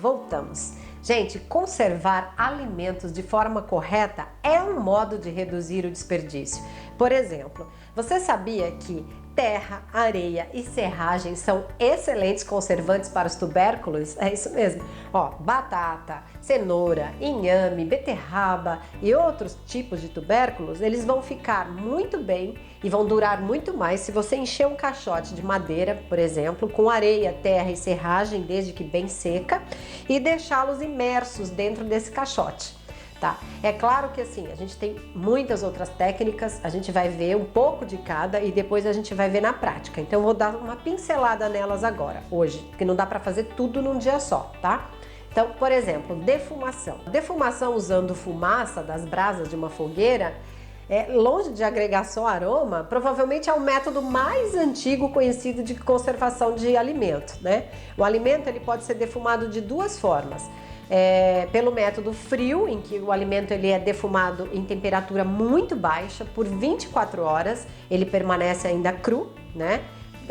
voltamos. Gente, conservar alimentos de forma correta é um modo de reduzir o desperdício. Por exemplo, você sabia que terra, areia e serragem são excelentes conservantes para os tubérculos? É isso mesmo. Ó, batata, cenoura, inhame, beterraba e outros tipos de tubérculos, eles vão ficar muito bem e vão durar muito mais se você encher um caixote de madeira, por exemplo, com areia, terra e serragem, desde que bem seca, e deixá-los imersos dentro desse caixote. Tá? É claro que assim, a gente tem muitas outras técnicas, a gente vai ver um pouco de cada e depois a gente vai ver na prática. Então eu vou dar uma pincelada nelas agora, hoje, porque não dá para fazer tudo num dia só, tá? Então, por exemplo, defumação. Defumação usando fumaça das brasas de uma fogueira, longe de agregar só aroma, provavelmente é o método mais antigo conhecido de conservação de alimento, né? O alimento ele pode ser defumado de duas formas. Pelo método frio, em que o alimento ele é defumado em temperatura muito baixa por 24 horas, ele permanece ainda cru, né?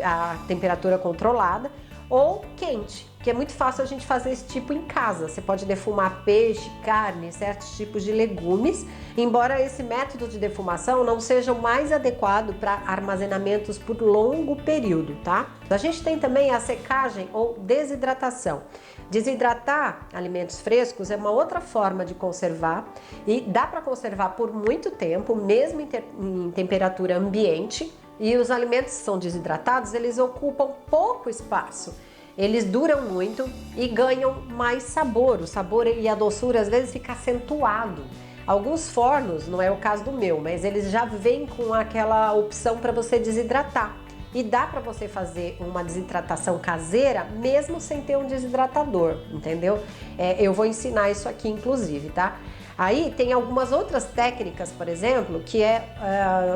A temperatura controlada, ou quente, que é muito fácil a gente fazer esse tipo em casa. Você pode defumar peixe, carne, certos tipos de legumes, embora esse método de defumação não seja o mais adequado para armazenamentos por longo período, tá? A gente tem também a secagem ou desidratação. Desidratar alimentos frescos é uma outra forma de conservar e dá para conservar por muito tempo, mesmo em temperatura ambiente. E os alimentos que são desidratados, eles ocupam pouco espaço. Eles duram muito e ganham mais sabor. O sabor e a doçura às vezes fica acentuado. Alguns fornos, não é o caso do meu, mas eles já vêm com aquela opção para você desidratar. E dá para você fazer uma desidratação caseira mesmo sem ter um desidratador, entendeu? Eu vou ensinar isso aqui inclusive, tá? Aí tem algumas outras técnicas, por exemplo, que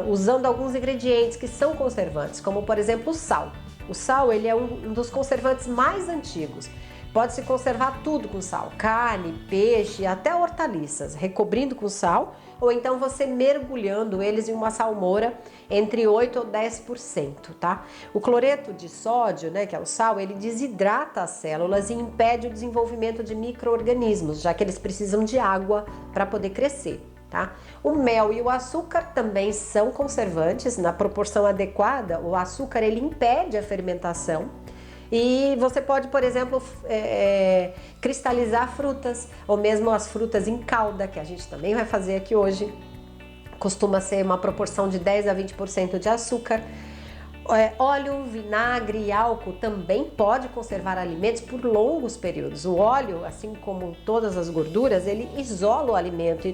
usando alguns ingredientes que são conservantes, como por exemplo o sal. O sal ele é um dos conservantes mais antigos. Pode-se conservar tudo com sal, carne, peixe, até hortaliças, recobrindo com sal, ou então você mergulhando eles em uma salmoura entre 8 ou 10%, tá? O cloreto de sódio, né, que é o sal, ele desidrata as células e impede o desenvolvimento de micro-organismos, já que eles precisam de água para poder crescer. Tá? O mel e o açúcar também são conservantes na proporção adequada. O açúcar ele impede a fermentação e você pode, por exemplo, cristalizar frutas ou mesmo as frutas em calda, que a gente também vai fazer aqui hoje. Costuma ser uma proporção de 10 a 20% de açúcar. Óleo, vinagre e álcool também pode conservar alimentos por longos períodos. O óleo, assim como todas as gorduras, ele isola o alimento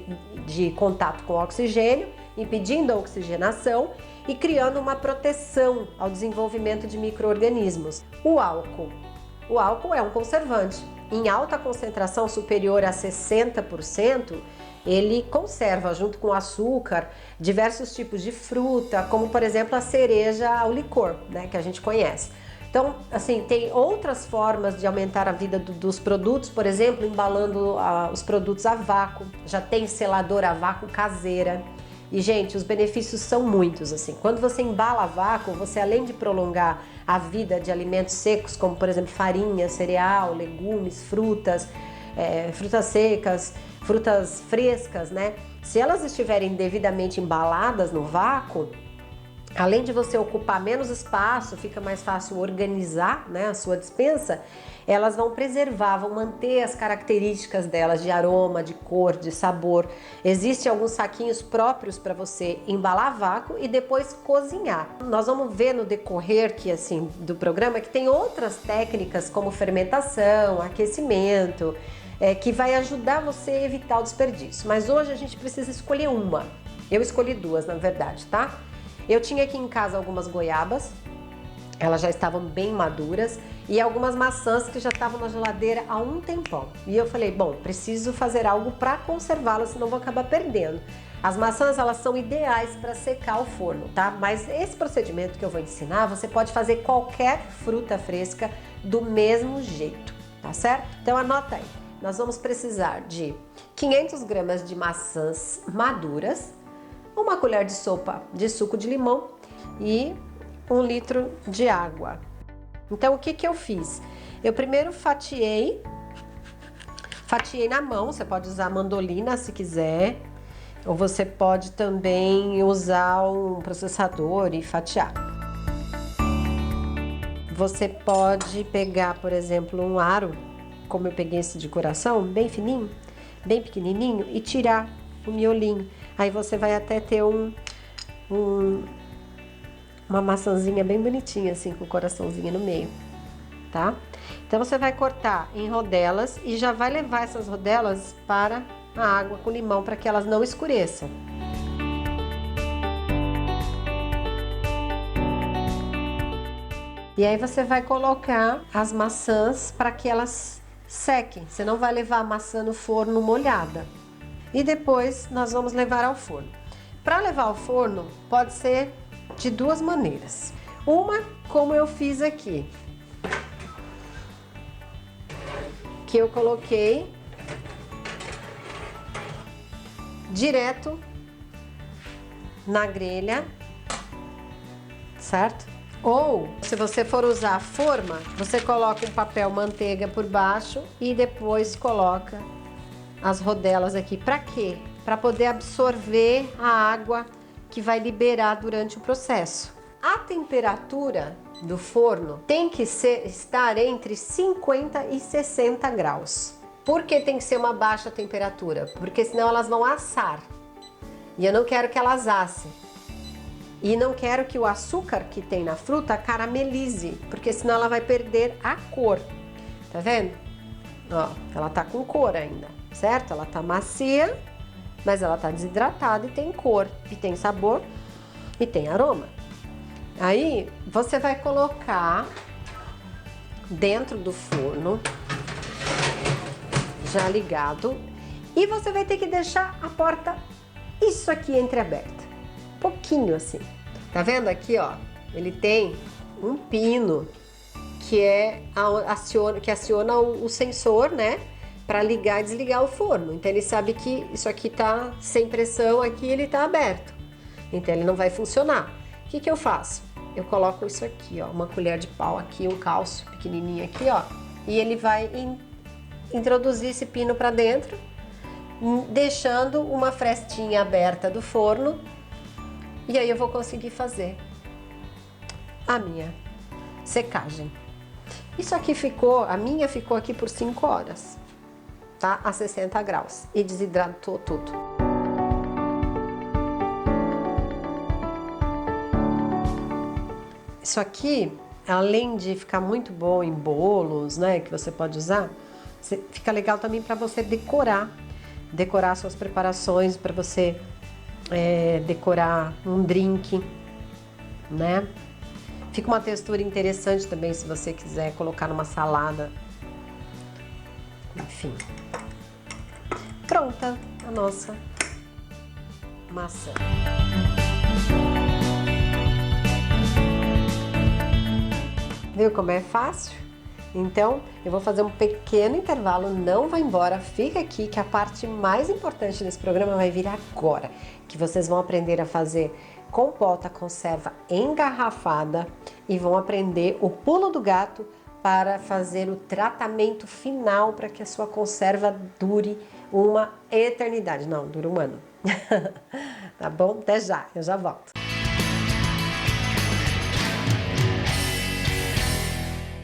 de contato com o oxigênio, impedindo a oxigenação e criando uma proteção ao desenvolvimento de micro-organismos. O álcool é um conservante. Em alta concentração superior a 60%, ele conserva, junto com açúcar, diversos tipos de fruta, como por exemplo a cereja ao licor, né, que a gente conhece. Então, assim, tem outras formas de aumentar a vida dos produtos, por exemplo, embalando os produtos a vácuo. Já tem seladora a vácuo caseira. E, gente, os benefícios são muitos, assim. Quando você embala a vácuo, você além de prolongar a vida de alimentos secos, como por exemplo farinha, cereal, legumes, frutas secas, frutas frescas, né? Se elas estiverem devidamente embaladas no vácuo, além de você ocupar menos espaço, fica mais fácil organizar, né, a sua despensa, elas vão preservar, vão manter as características delas de aroma, de cor, de sabor. Existem alguns saquinhos próprios para você embalar a vácuo e depois cozinhar. Nós vamos ver no decorrer do programa que tem outras técnicas como fermentação, aquecimento, que vai ajudar você a evitar o desperdício. Mas hoje a gente precisa escolher uma. Eu escolhi duas, na verdade, tá? Eu tinha aqui em casa algumas goiabas, elas já estavam bem maduras, e algumas maçãs que já estavam na geladeira há um tempão. E eu falei, bom, preciso fazer algo para conservá-las, senão vou acabar perdendo. As maçãs, elas são ideais para secar o forno, tá? Mas esse procedimento que eu vou ensinar, você pode fazer qualquer fruta fresca do mesmo jeito, tá certo? Então anota aí. Nós vamos precisar de 500 gramas de maçãs maduras, uma colher de sopa de suco de limão e 1 litro de água. Então, o que eu fiz? Eu primeiro fatiei Fatiei na mão, você pode usar mandolina se quiser, ou você pode também usar um processador e fatiar. Você pode pegar, por exemplo, um aro, como eu peguei esse de coração, bem fininho, bem pequenininho, e tirar o miolinho. Aí você vai até ter uma maçãzinha bem bonitinha, assim, com o coraçãozinho no meio, tá? Então você vai cortar em rodelas e já vai levar essas rodelas para a água com limão para que elas não escureçam. E aí você vai colocar as maçãs para que elas sequem. Você não vai levar a maçã no forno molhada. E depois nós vamos levar ao forno. Para levar ao forno pode ser de duas maneiras. Uma, como eu fiz aqui, que eu coloquei direto na grelha, certo? Ou, se você for usar a forma, você coloca um papel manteiga por baixo e depois coloca as rodelas aqui. Para quê? Para poder absorver a água que vai liberar durante o processo. A temperatura do forno tem que estar entre 50 e 60 graus. Por que tem que ser uma baixa temperatura? Porque senão elas vão assar. E eu não quero que elas assem. E não quero que o açúcar que tem na fruta caramelize, porque senão ela vai perder a cor. Tá vendo? Ó, ela tá com cor ainda, certo? Ela tá macia, mas ela tá desidratada e tem cor, e tem sabor, e tem aroma. Aí, você vai colocar dentro do forno, já ligado, e você vai ter que deixar a porta, isso aqui, entreaberta. Pouquinho assim. Tá vendo aqui, ó? Ele tem um pino que aciona o sensor, né? Para ligar e desligar o forno. Então ele sabe que isso aqui tá sem pressão, aqui ele tá aberto. Então ele não vai funcionar. O que que eu faço? Eu coloco isso aqui, ó, uma colher de pau aqui, um calço pequenininho aqui, ó, e ele vai introduzir esse pino para dentro, deixando uma frestinha aberta do forno. E aí eu vou conseguir fazer a minha secagem. Isso aqui a minha ficou aqui por 5 horas, tá? A 60 graus e desidratou tudo. Isso aqui, além de ficar muito bom em bolos, né, que você pode usar, fica legal também para você decorar suas preparações, para você decorar um drink, né? Fica uma textura interessante também se você quiser colocar numa salada. Enfim. Pronta a nossa maçã. Viu como é fácil? Então, eu vou fazer um pequeno intervalo, não vá embora, fica aqui que a parte mais importante desse programa vai vir agora, que vocês vão aprender a fazer compota conserva engarrafada e vão aprender o pulo do gato para fazer o tratamento final para que a sua conserva dure uma eternidade. Não, dura um ano. Tá bom? Até já, eu já volto.